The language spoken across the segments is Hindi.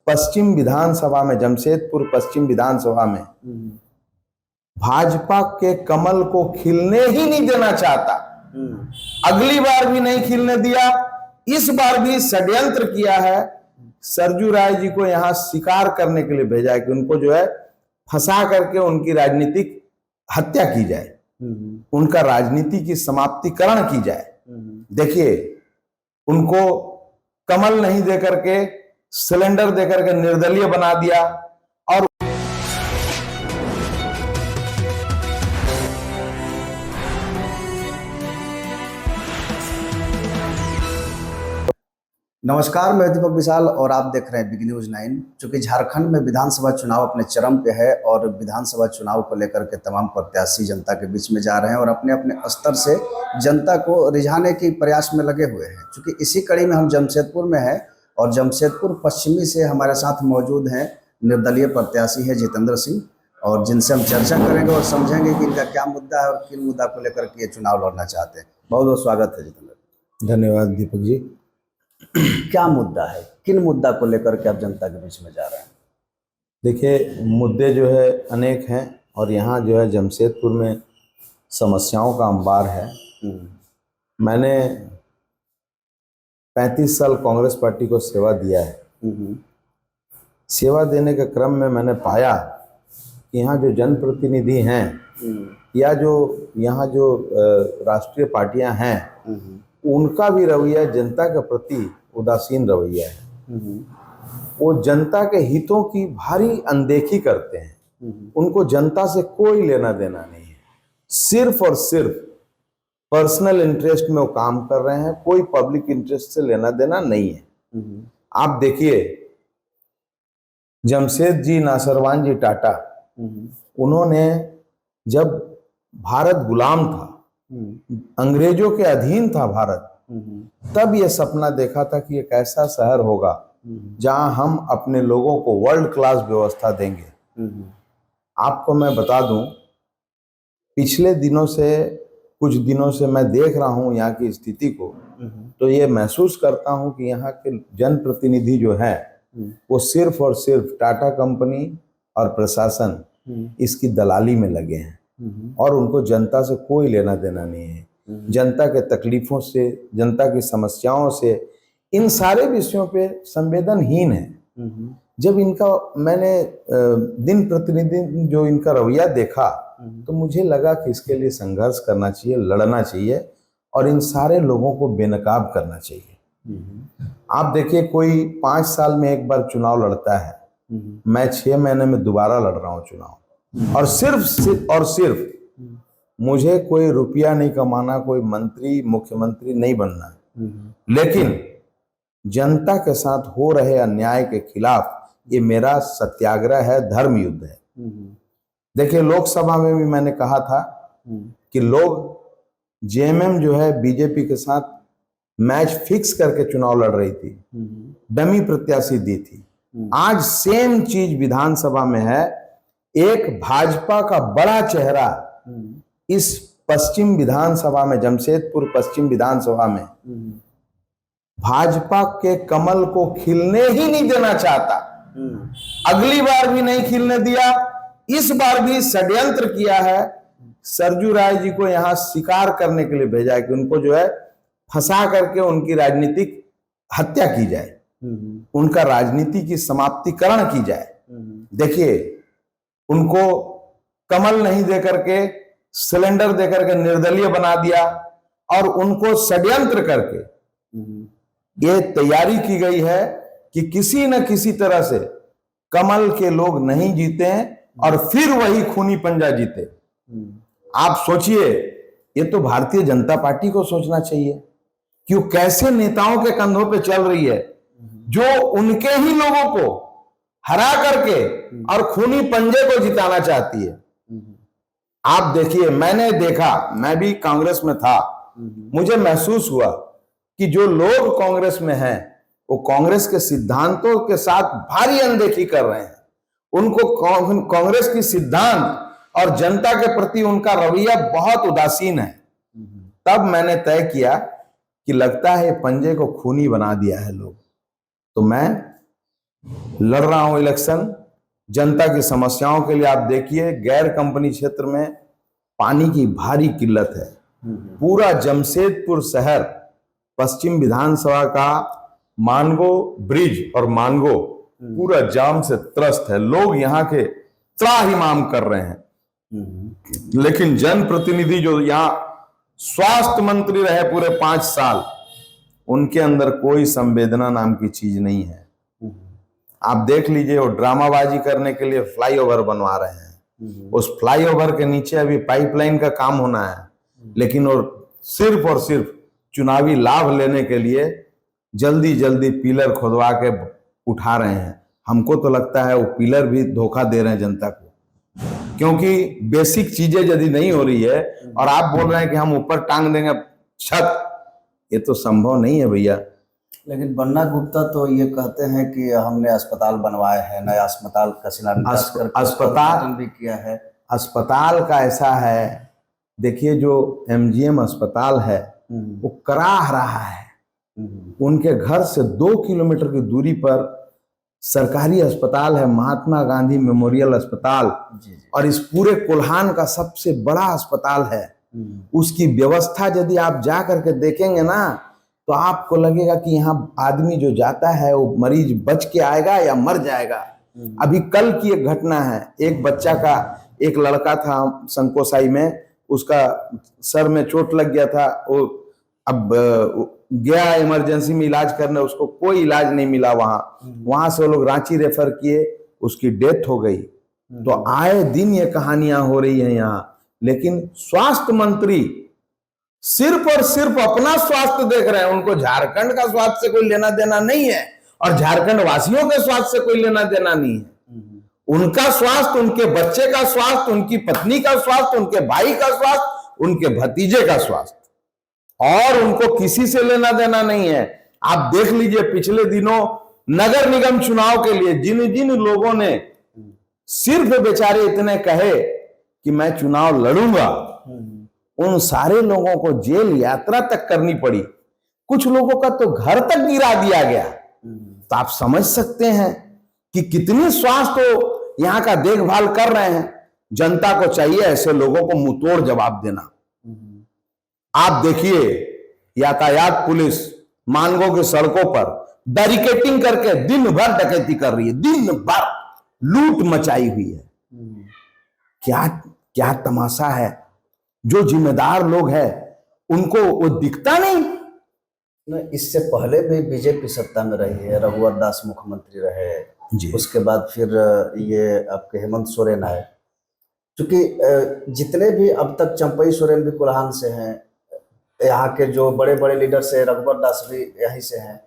पश्चिम विधानसभा में, जमशेदपुर पश्चिम विधानसभा में भाजपा के कमल को खिलने ही नहीं देना चाहता। अगली बार भी नहीं खिलने दिया, इस बार भी षड्यंत्र किया है। सरजू राय जी को यहां शिकार करने के लिए भेजा है कि उनको जो है फंसा करके उनकी राजनीतिक हत्या की जाए, उनका राजनीति की समाप्तिकरण की जाए। देखिए, उनको कमल नहीं देकर के, सिलेंडर देकर के निर्दलीय बना दिया। और नमस्कार, मैं दीपक विशाल और आप देख रहे हैं बिग न्यूज 9। चूंकि झारखंड में विधानसभा चुनाव अपने चरम पे है और विधानसभा चुनाव को लेकर के तमाम प्रत्याशी जनता के बीच में जा रहे हैं और अपने अपने स्तर से जनता को रिझाने के प्रयास में लगे हुए हैं। चूंकि इसी कड़ी में हम जमशेदपुर में हैं और जमशेदपुर पश्चिमी से हमारे साथ मौजूद हैं निर्दलीय प्रत्याशी है जितेंद्र सिंह, और जिनसे हम चर्चा करेंगे और समझेंगे कि इनका क्या मुद्दा है और किन मुद्दा को लेकर के ये चुनाव लड़ना चाहते हैं। बहुत बहुत स्वागत है जितेंद्र। धन्यवाद दीपक जी। क्या मुद्दा है, किन मुद्दा को लेकर के आप जनता के बीच में जा रहे हैं? देखिए, मुद्दे जो है अनेक हैं और यहाँ जो है जमशेदपुर में समस्याओं का अंबार है। मैंने 35 साल कांग्रेस पार्टी को सेवा दिया है। सेवा देने के क्रम में मैंने पाया कि यहाँ जो जनप्रतिनिधि हैं या जो यहाँ जो राष्ट्रीय पार्टियां हैं, उनका भी रवैया जनता के प्रति उदासीन रवैया है। वो जनता के हितों की भारी अनदेखी करते हैं। उनको जनता से कोई लेना देना नहीं है, सिर्फ और सिर्फ पर्सनल इंटरेस्ट में वो काम कर रहे हैं। कोई पब्लिक इंटरेस्ट से लेना देना नहीं है। आप देखिए, जमशेद जी नासरवान जी टाटा, उन्होंने जब भारत गुलाम था, अंग्रेजों के अधीन था भारत, तब ये सपना देखा था कि एक ऐसा शहर होगा जहां हम अपने लोगों को वर्ल्ड क्लास व्यवस्था देंगे। आपको मैं बता दूं, पिछले दिनों से, कुछ दिनों से मैं देख रहा हूं यहाँ की स्थिति को, तो ये महसूस करता हूं कि यहाँ के जनप्रतिनिधि जो है वो सिर्फ और सिर्फ टाटा कंपनी और प्रशासन इसकी दलाली में लगे हैं और उनको जनता से कोई लेना देना नहीं है। जनता के तकलीफों से, जनता की समस्याओं से, इन सारे विषयों पे संवेदनहीन है। जब इनका मैंने दिन प्रतिदिन जो इनका रवैया देखा, तो मुझे लगा कि इसके लिए संघर्ष करना चाहिए, लड़ना चाहिए और इन सारे लोगों को बेनकाब करना चाहिए। आप देखिए, कोई 5 साल में एक बार चुनाव लड़ता है, मैं 6 महीने में दोबारा लड़ रहा हूँ चुनाव, और सिर्फ मुझे कोई रुपया नहीं कमाना, कोई मंत्री मुख्यमंत्री नहीं बनना, लेकिन जनता के साथ हो रहे अन्याय के खिलाफ ये मेरा सत्याग्रह है, धर्म युद्ध है। देखिए, लोकसभा में भी मैंने कहा था कि लोग, जेएमएम जो है बीजेपी के साथ मैच फिक्स करके चुनाव लड़ रही थी, डमी प्रत्याशी दी थी। आज सेम चीज विधानसभा में है। एक भाजपा का बड़ा चेहरा इस पश्चिम विधानसभा में, जमशेदपुर पश्चिम विधानसभा में भाजपा के कमल को खिलने ही नहीं देना चाहता। अगली बार भी नहीं खिलने दिया, इस बार भी षड्यंत्र किया है। सरजू राय जी को यहां शिकार करने के लिए भेजा है कि उनको जो है फंसा करके उनकी राजनीतिक हत्या की जाए, उनका राजनीति की समाप्तिकरण की जाए। देखिए, उनको कमल नहीं देकर के, सिलेंडर देकर के निर्दलीय बना दिया और उनको षड्यंत्र करके ये तैयारी की गई है कि किसी न किसी तरह से कमल के लोग नहीं जीते और फिर वही खूनी पंजा जीते। आप सोचिए, ये तो भारतीय जनता पार्टी को सोचना चाहिए कि वो कैसे नेताओं के कंधों पे चल रही है जो उनके ही लोगों को हरा करके और खूनी पंजे को जिताना चाहती है। आप देखिए, मैंने देखा, मैं भी कांग्रेस में था, मुझे महसूस हुआ कि जो लोग कांग्रेस में हैं वो कांग्रेस के सिद्धांतों के साथ भारी अनदेखी कर रहे हैं। उनको कांग्रेस की सिद्धांत और जनता के प्रति उनका रवैया बहुत उदासीन है। तब मैंने तय किया कि लगता है पंजे को खूनी बना दिया है लोग, तो मैं लड़ रहा हूं इलेक्शन जनता की समस्याओं के लिए। आप देखिए गैर कंपनी क्षेत्र में पानी की भारी किल्लत है। पूरा जमशेदपुर शहर पश्चिम विधानसभा का मानगो ब्रिज और मानगो पूरा जाम से त्रस्त है। लोग यहाँ के त्राहिमाम कर रहे हैं, लेकिन जनप्रतिनिधि जो यहाँ स्वास्थ्य मंत्री रहे पूरे 5 साल, उनके अंदर कोई संवेदना नाम की चीज नहीं है। आप देख लीजिए, वो ड्रामाबाजी करने के लिए फ्लाईओवर बनवा रहे हैं। उस फ्लाईओवर के नीचे अभी पाइपलाइन का काम होना है, लेकिन वो सिर्फ और सिर्फ चुनावी लाभ लेने के लिए जल्दी जल्दी पिलर खोदवा के उठा रहे हैं। हमको तो लगता है वो पिलर भी धोखा दे रहे हैं जनता को, क्योंकि बेसिक चीजें यदि नहीं हो रही है और आप बोल रहे हैं कि हम ऊपर टांग देंगे छत, ये तो संभव नहीं है भैया। लेकिन बन्ना गुप्ता तो ये कहते हैं कि हमने अस्पताल बनवाए हैं, नया अस्पताल का शिलान्यास करके अस्पताल भी किया है। अस्पताल का ऐसा है, देखिए जो एमजीएम अस्पताल है वो कराह रहा है। उनके घर से 2 किलोमीटर की दूरी पर सरकारी अस्पताल है, महात्मा गांधी मेमोरियल अस्पताल, और इस पूरे कोल्हान का सबसे बड़ा अस्पताल है। उसकी व्यवस्था यदि आप जा करके देखेंगे ना, तो आपको लगेगा कि यहाँ आदमी जो जाता है वो मरीज बच के आएगा या मर जाएगा। अभी कल की एक घटना है, एक बच्चा का, एक लड़का था संकोसाई में, उसका सर में चोट लग गया था। वो अब गया इमरजेंसी में इलाज करने, उसको कोई इलाज नहीं मिला। वहां से वो लोग रांची रेफर किए, उसकी डेथ हो गई। तो आए दिन ये कहानियां हो रही हैं यहाँ, लेकिन स्वास्थ्य मंत्री सिर्फ और सिर्फ अपना स्वास्थ्य देख रहे हैं। उनको झारखंड का स्वास्थ्य से कोई लेना देना नहीं है, और झारखंड वासियों के स्वास्थ्य से कोई लेना देना नहीं है। उनका स्वास्थ्य, उनके बच्चे का स्वास्थ्य, उनकी पत्नी का स्वास्थ्य, उनके भाई का स्वास्थ्य, उनके भतीजे का स्वास्थ्य, और उनको किसी से लेना देना नहीं है। आप देख लीजिए पिछले दिनों नगर निगम चुनाव के लिए जिन जिन लोगों ने सिर्फ बेचारे इतने कहे कि मैं चुनाव लड़ूंगा, उन सारे लोगों को जेल यात्रा तक करनी पड़ी। कुछ लोगों का तो घर तक गिरा दिया गया। तो आप समझ सकते हैं कि कितनी स्वास्थ्य यहाँ का देखभाल कर रहे हैं। जनता को चाहिए ऐसे लोगों को मुंहतोड़ जवाब देना। आप देखिए यातायात पुलिस मानगो की सड़कों पर बैरिकेटिंग करके दिन भर डकैती कर रही है, दिन भर लूट मचाई हुई है। क्या क्या तमाशा है। जो जिम्मेदार लोग हैं उनको वो दिखता नहीं। इससे पहले भी बीजेपी सत्ता में रही है, रघुवर दास मुख्यमंत्री रहे जी। उसके बाद फिर ये आपके हेमंत सोरेन आए। क्योंकि जितने भी अब तक चंपई सोरेन भी कोल्हान से हैं, यहाँ के जो बड़े बड़े लीडर से रघुवर दास भी यहीं से हैं।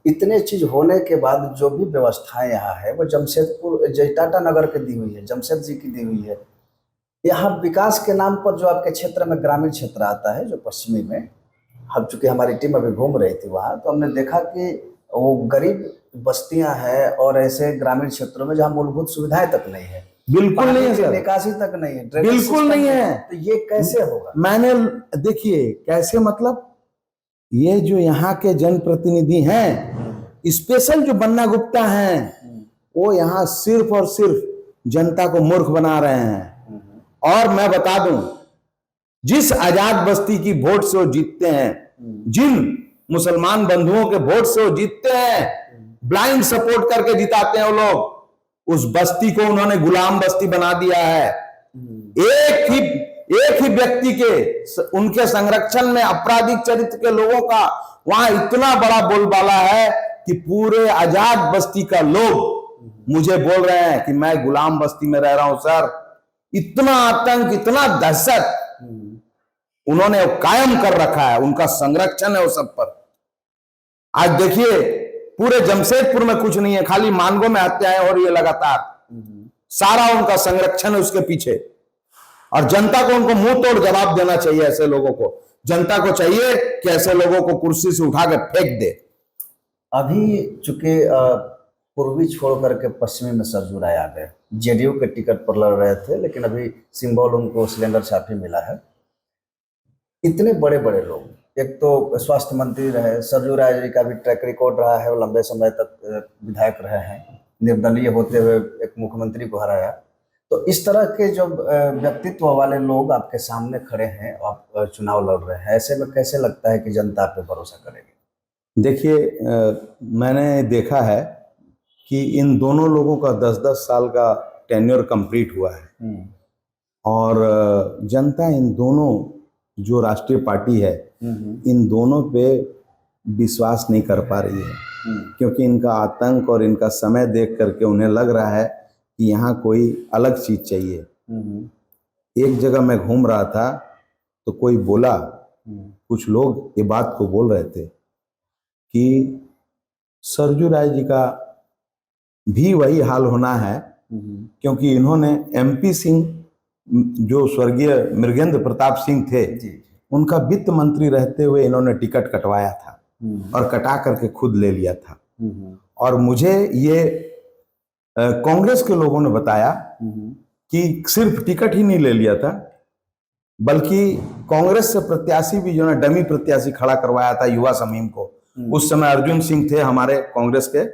इतने चीज होने के बाद जो भी व्यवस्थाएं यहाँ है वो जमशेदपुर टाटा नगर की दी हुई है, जमशेद जी की दी हुई है। यहाँ विकास के नाम पर जो आपके क्षेत्र में ग्रामीण क्षेत्र आता है, जो पश्चिमी में, हम चूंकि हमारी टीम अभी घूम रही थी वहाँ, तो हमने देखा कि वो गरीब बस्तियां हैं और ऐसे ग्रामीण क्षेत्रों में जहाँ मूलभूत सुविधाएं तक नहीं है, बिल्कुल नहीं है सर, निकासी तक नहीं है, बिल्कुल नहीं है। तो ये कैसे होगा? मैंने देखिए कैसे, मतलब ये जो यहाँ के जनप्रतिनिधि हैं, स्पेशल जो बन्ना गुप्ता हैं, वो यहाँ सिर्फ और सिर्फ जनता को मूर्ख बना रहे हैं। और मैं बता दूं, जिस आजाद बस्ती की वोट से वो जीतते हैं, जिन मुसलमान बंधुओं के वोट से वो जीतते हैं, ब्लाइंड सपोर्ट करके जिताते हैं वो लोग, उस बस्ती को उन्होंने गुलाम बस्ती बना दिया है। एक ही व्यक्ति के, उनके संरक्षण में आपराधिक चरित्र के लोगों का वहां इतना बड़ा बोलबाला है कि पूरे आजाद बस्ती का लोग मुझे बोल रहे हैं कि मैं गुलाम बस्ती में रह रहा हूं सर। इतना आतंक, इतना दहशत उन्होंने कायम कर रखा है, उनका संरक्षण है वो सब पर। आज देखिए पूरे जमशेदपुर में कुछ नहीं है, खाली मानगो में हत्याएं हो रही है लगातार। सारा उनका संरक्षण है उसके पीछे, और जनता को उनको मुंह तोड़ जवाब देना चाहिए। ऐसे लोगों को, जनता को चाहिए कि ऐसे लोगों को कुर्सी से उठा के फेंक दे। अभी चूंकि पूर्वी छोड़ करके पश्चिमी में सरजू राय आ गए, जेडीयू के टिकट पर लड़ रहे थे, लेकिन अभी सिंबल उनको सिलेंडर छापी मिला है। इतने बड़े बड़े लोग एक तो स्वास्थ्य मंत्री रहे, सरजू राय जी का भी ट्रैक रिकॉर्ड रहा है, वो लंबे समय तक विधायक रहे हैं, निर्दलीय होते हुए एक मुख्यमंत्री को हराया। तो इस तरह के जो व्यक्तित्व वाले लोग आपके सामने खड़े हैं, आप चुनाव लड़ रहे हैं, ऐसे में कैसे लगता है कि जनता आप पे भरोसा करेगी? देखिए, मैंने देखा है कि इन दोनों लोगों का 10-10 साल का टेन्योर कंप्लीट हुआ है और जनता इन दोनों जो राष्ट्रीय पार्टी है इन दोनों पे विश्वास नहीं कर पा रही है, क्योंकि इनका आतंक और इनका समय देख करके उन्हें लग रहा है कि यहाँ कोई अलग चीज चाहिए। एक जगह मैं घूम रहा था तो कोई बोला, कुछ लोग ये बात को बोल रहे थे कि सरजू राय जी का भी वही हाल होना है, क्योंकि इन्होंने MP सिंह, जो स्वर्गीय मृगेंद्र प्रताप सिंह थे, उनका वित्त मंत्री रहते हुए इन्होंने टिकट कटवाया था और कटा करके खुद ले लिया था। और मुझे ये कांग्रेस के लोगों ने बताया कि सिर्फ टिकट ही नहीं ले लिया था, बल्कि कांग्रेस से प्रत्याशी भी जो है डमी प्रत्याशी खड़ा करवाया था युवा समीम को। उस समय अर्जुन सिंह थे हमारे कांग्रेस के,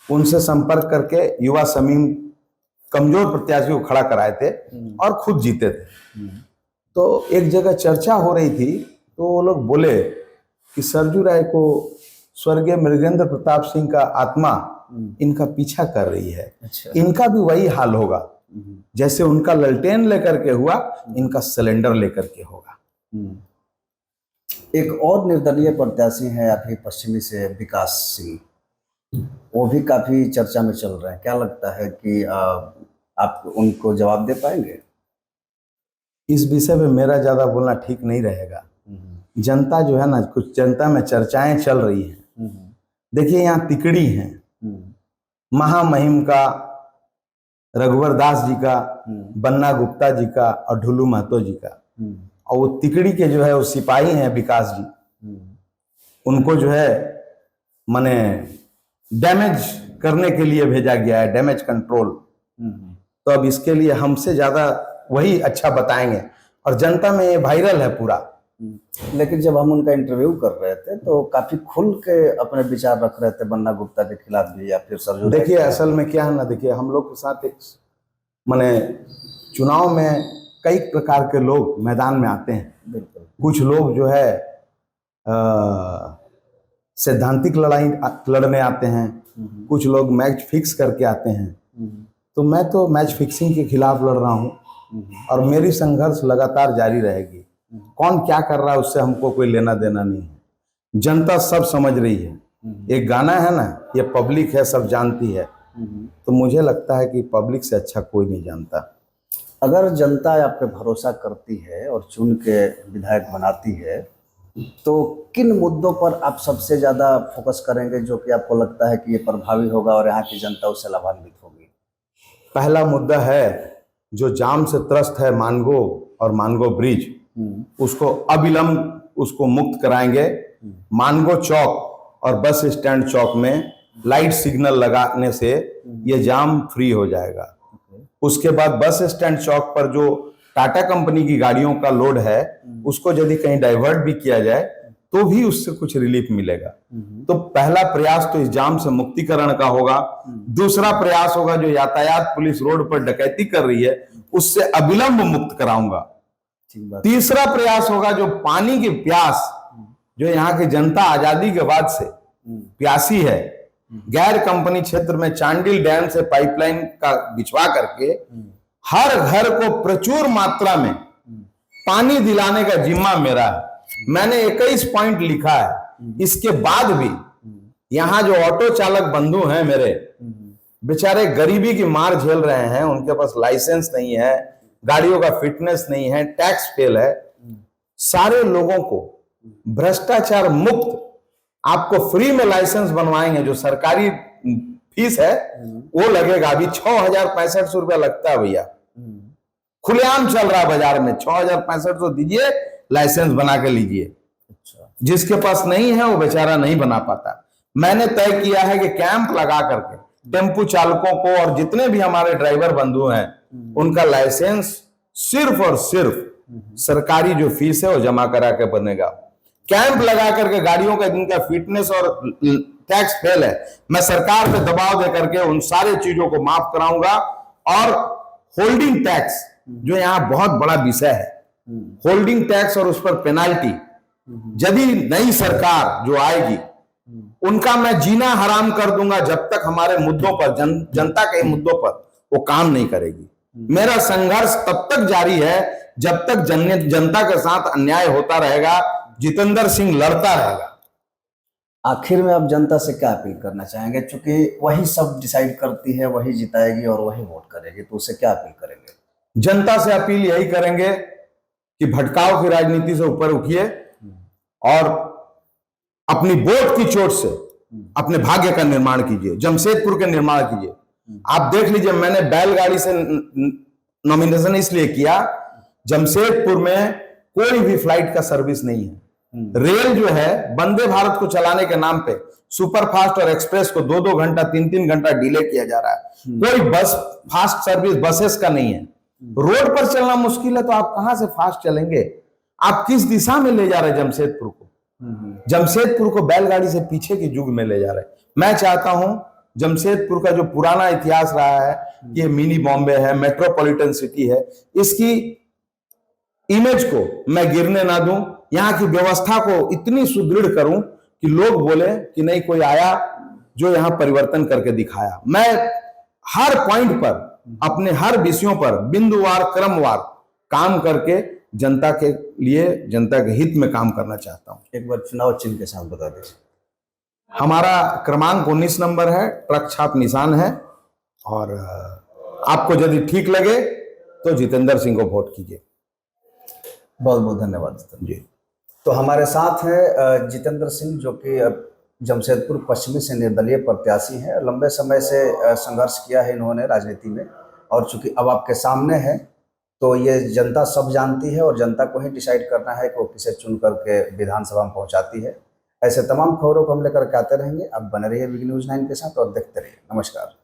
उनसे संपर्क करके युवा समीम कमजोर प्रत्याशी को खड़ा कराए थे और खुद जीते थे। तो एक जगह चर्चा हो रही थी तो वो लोग बोले कि सरजू राय को स्वर्गीय मृगेंद्र प्रताप सिंह का आत्मा इनका पीछा कर रही है। अच्छा। इनका भी वही हाल होगा, जैसे उनका ललटेन लेकर के हुआ, इनका सिलेंडर लेकर के होगा। एक और निर्दलीय प्रत्याशी हैं अभी पश्चिमी से, विकास सिंह, वो भी काफी चर्चा में चल रहे हैं। क्या लगता है कि आप उनको जवाब दे पाएंगे? इस विषय में मेरा ज्यादा बोलना ठीक नहीं रहेगा। जनता जो है ना, कुछ जनता में चर्चाएं चल रही हैं। देखिए, यहाँ तिकड़ी हैं, महामहिम का, रघुवर दास जी का, बन्ना गुप्ता जी का और ढुल्लू महतो जी का, और वो तिकड़ी के जो है वो सिपाही हैं विकास जी, उनको जो है माने डैमेज करने के लिए भेजा गया है, डैमेज कंट्रोल। तो अब इसके लिए हमसे ज्यादा वही अच्छा बताएंगे और जनता में ये वायरल है पूरा। लेकिन जब हम उनका इंटरव्यू कर रहे थे तो काफी खुल के अपने विचार रख रहे थे, बन्ना गुप्ता के खिलाफ भी या फिर सरजू। देखिए, असल में क्या है ना, देखिए हम लोग के साथ एक माने चुनाव में कई प्रकार के लोग मैदान में आते हैं। बिल्कुल। कुछ लोग जो है सैद्धांतिक लड़ाई लड़ने आते हैं, कुछ लोग मैच फिक्स करके आते हैं। तो मैं तो मैच फिक्सिंग के खिलाफ लड़ रहा हूँ और मेरी संघर्ष लगातार जारी रहेगी। कौन क्या कर रहा है उससे हमको कोई लेना देना नहीं है, जनता सब समझ रही है। एक गाना है ना, ये पब्लिक है सब जानती है, तो मुझे लगता है कि पब्लिक से अच्छा कोई नहीं जानता। अगर जनता आप पे भरोसा करती है और चुन के विधायक बनाती है, तो किन मुद्दों पर आप सबसे ज्यादा फोकस करेंगे जो कि आपको लगता है कि ये प्रभावी होगा और यहाँ की जनता उससे लाभान्वित होगी? पहला मुद्दा है जो जाम से त्रस्त है, मानगो और मानगो ब्रिज, उसको अविलंब उसको मुक्त कराएंगे। मानगो चौक और बस स्टैंड चौक में लाइट सिग्नल लगाने से ये जाम फ्री हो जाएगा। उसके बाद बस स्टैंड चौक पर जो टाटा कंपनी की गाड़ियों का लोड है उसको यदि कहीं डाइवर्ट भी किया जाए तो भी उससे कुछ रिलीफ मिलेगा। तो पहला प्रयास तो इस जाम से मुक्तिकरण का होगा। दूसरा प्रयास होगा जो यातायात पुलिस रोड पर डकैती कर रही है उससे अविलंब मुक्त कराऊंगा। तीसरा प्रयास होगा जो पानी की प्यास, जो यहाँ की जनता आजादी के बाद से प्यासी है, गैर कंपनी क्षेत्र में चांडिल डैम से पाइपलाइन का बिछवा करके हर घर को प्रचुर मात्रा में पानी दिलाने का जिम्मा मेरा है। मैंने 21 पॉइंट लिखा है। इसके बाद भी यहाँ जो ऑटो चालक बंधु हैं मेरे, बेचारे गरीबी की मार झेल रहे हैं, उनके पास लाइसेंस नहीं है, गाड़ियों का फिटनेस नहीं है, टैक्स फेल है। सारे लोगों को भ्रष्टाचार मुक्त आपको फ्री में लाइसेंस बनवाएंगे। जो सरकारी फीस है वो लगेगा, अभी 6,065 रुपया लगता है भैया, खुलेआम चल रहा है बाजार में। 6,065 दीजिए, लाइसेंस बना के लीजिए। अच्छा। जिसके पास नहीं है वो बेचारा नहीं बना पाता। मैंने तय किया है कि कैंप लगा करके टेम्पू चालकों को और जितने भी हमारे ड्राइवर बंधु हैं उनका लाइसेंस सिर्फ और सिर्फ सरकारी जो फीस है वो जमा करा के बनेगा। कैंप लगा करके गाड़ियों का जिनका फिटनेस और टैक्स फेल है, मैं सरकार पे दबाव दे करके उन सारे चीजों को माफ कराऊंगा। और होल्डिंग टैक्स जो यहाँ बहुत बड़ा विषय है, होल्डिंग टैक्स और उस पर पेनाल्टी, यदि नई सरकार जो आएगी उनका मैं जीना हराम कर दूंगा जब तक हमारे मुद्दों पर जनता के मुद्दों पर वो काम नहीं करेगी। मेरा संघर्ष तब तक जारी है जब तक जनता के साथ अन्याय होता रहेगा, जितेंद्र सिंह लड़ता रहेगा। आखिर में आप जनता से क्या अपील करना चाहेंगे, क्योंकि वही सब डिसाइड करती है, वही जिताएगी और वही वोट करेगी, तो उससे क्या अपील करेंगे? जनता से अपील यही करेंगे कि भटकाव की राजनीति से ऊपर उठिए और अपनी वोट की चोट से अपने भाग्य का निर्माण कीजिए, जमशेदपुर के निर्माण कीजिए। आप देख लीजिए, मैंने बैलगाड़ी से नॉमिनेशन इसलिए किया, जमशेदपुर में कोई भी फ्लाइट का सर्विस नहीं है। रेल जो है वंदे भारत को चलाने के नाम पे सुपर फास्ट और एक्सप्रेस को 2-2 घंटा 3-3 घंटा डिले किया जा रहा है। कोई बस फास्ट सर्विस बसेस का नहीं है। रोड पर चलना मुश्किल है तो आप कहां से फास्ट चलेंगे? आप किस दिशा में ले जा रहे हैं जमशेदपुर को? जमशेदपुर को बैलगाड़ी से पीछे के युग में ले जा रहे हैं। मैं चाहता हूं जमशेदपुर का जो पुराना इतिहास रहा है कि ये मिनी बॉम्बे है, मेट्रोपॉलिटन सिटी है, इसकी इमेज को मैं गिरने ना दूं। यहाँ की व्यवस्था को इतनी सुदृढ़ करूं कि लोग बोले कि नहीं, कोई आया जो यहाँ परिवर्तन करके दिखाया। मैं हर पॉइंट पर, अपने हर विषयों पर बिंदुवार क्रमवार काम करके जनता के लिए, जनता के हित में काम करना चाहता हूं। एक बार चुनाव चिन्ह के साथ बता दीजिए। हमारा क्रमांक 19 नंबर है, ट्रक छाप निशान है, और आपको यदि ठीक लगे तो जितेंद्र सिंह को वोट कीजिए। बहुत बहुत धन्यवाद जी। तो हमारे साथ है जितेंद्र सिंह, जो कि जमशेदपुर पश्चिमी से निर्दलीय प्रत्याशी हैं। लंबे समय से संघर्ष किया है इन्होंने राजनीति में, और चूंकि अब आपके सामने है तो ये जनता सब जानती है और जनता को ही डिसाइड करना है कि वो किसे चुन करके विधानसभा में पहुंचाती है। ऐसे तमाम खबरों को हम लेकर के आते रहेंगे। आप बने रहिए बिग न्यूज़ 9 के साथ और देखते रहिए। नमस्कार।